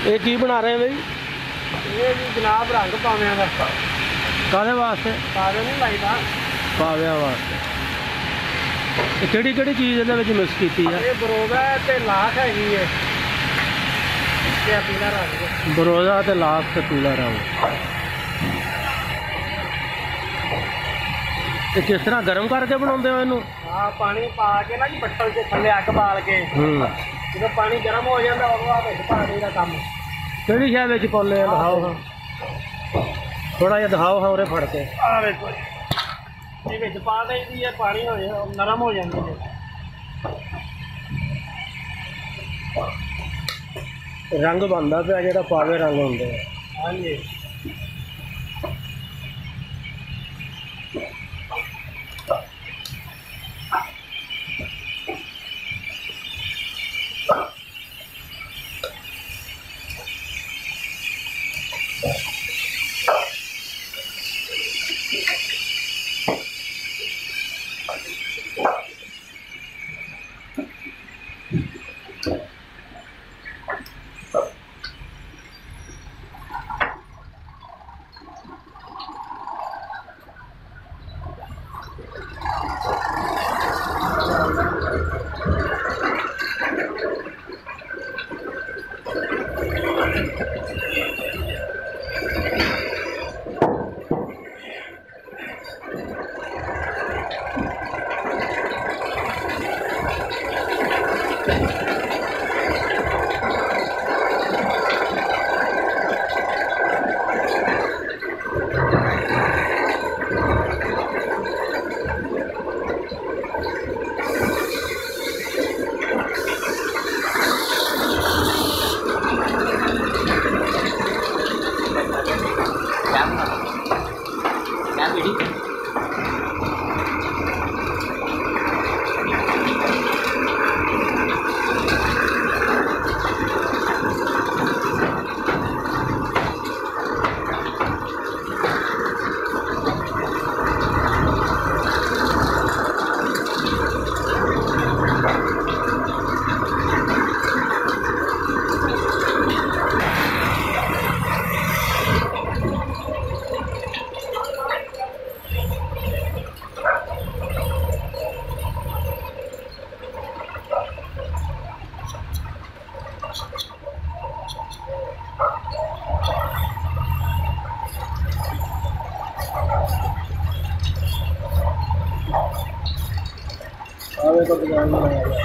ये की बना रहे हैं भाई? ये जी जनाब रंग पाव्या का काहदे वास्ते? पावे नहीं लाईदा पाव्या वास्ते। किहड़ी चीज़ इहदे विच मिक्स कीती है? ये बरोदा ते लाख हैगी है ते पीला रंग बरोदा ते लाख ते पीला रंग। ते किस तरह गर्म करके बनाते हो इनू? हाँ पानी पा के ना जी बट्टल से थले अग बाल के जो पानी गर्म हो जाता उदों पा देगा काम। किहड़ी शै विच पाउंदे हो? दिखाओ हाँ थोड़ा जिहा दिखाओ हाँ उरे फड़ के। आ देखो ये विच पा देदी है पानी हो जाए नरम हो जाती है। रंग बनता पिया जिहड़ा पावे रंग होंदे। हाँ जी पावे को डिजाइन बनाया गया।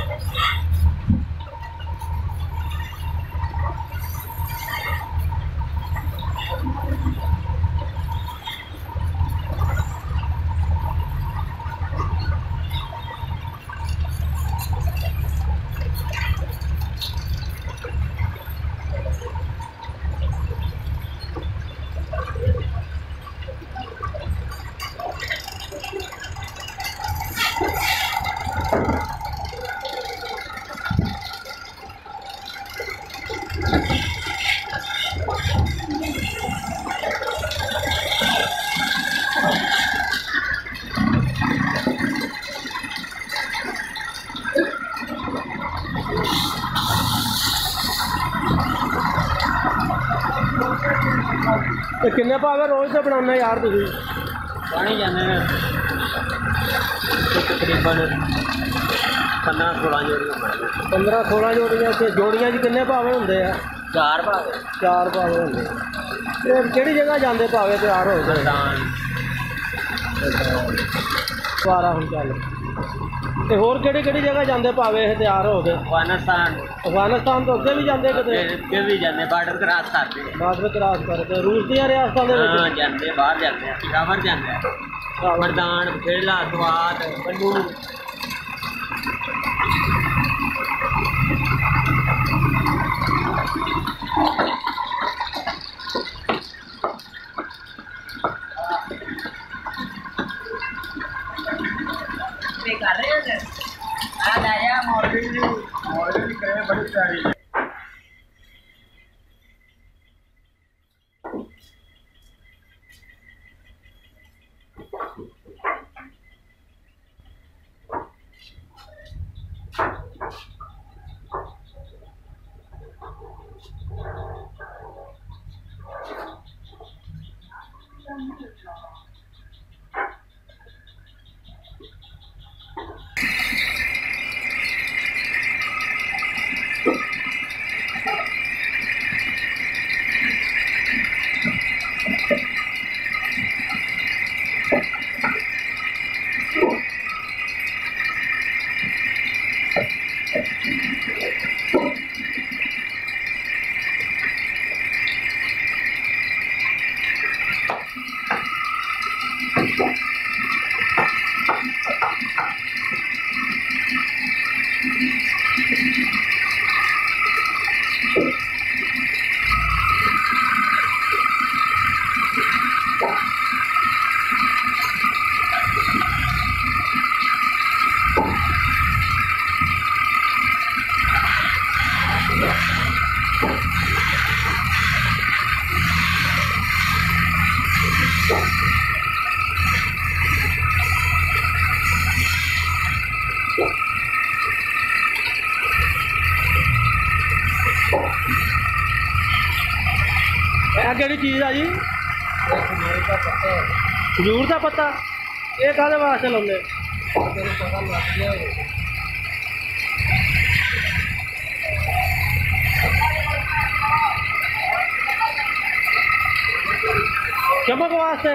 तो किन्ने पावे रोज से बनाना यार तुम? पानी जाने तकरीबन 15-16 जोड़ियां 15-16 जोड़ियां से जोड़ियां च किन्ने पावे होंदे आ? 4 भावे 4 पावे होंदे। ते किहड़ी जगह जांदे पावे तैयार हो गए? द्वारा हम चल ते होर किहड़ी जगह जांदे पावे तैयार हो गए? अफगानिस्तान तो अगे भी जाते अगे भी जाते बार्डर क्रॉस करते बार्डर क्रॉस करते रूस दी रियासतां दे विच जाते बाहर जाते पिशावर जाते मरदान खेला स्वाद बल्लू कर रहे हैं आज आया मॉडल करे बड़ी प्यारी ਕਿਹੜੀ ਚੀਜ਼ ਆ ਜੀ? ਖਜੂਰ ਦਾ ਪੱਤਾ। ਇਹ ਕਾਹਦੇ ਵਾਸਤੇ ਲਾਉਂਦੇ? चमक वास्ते।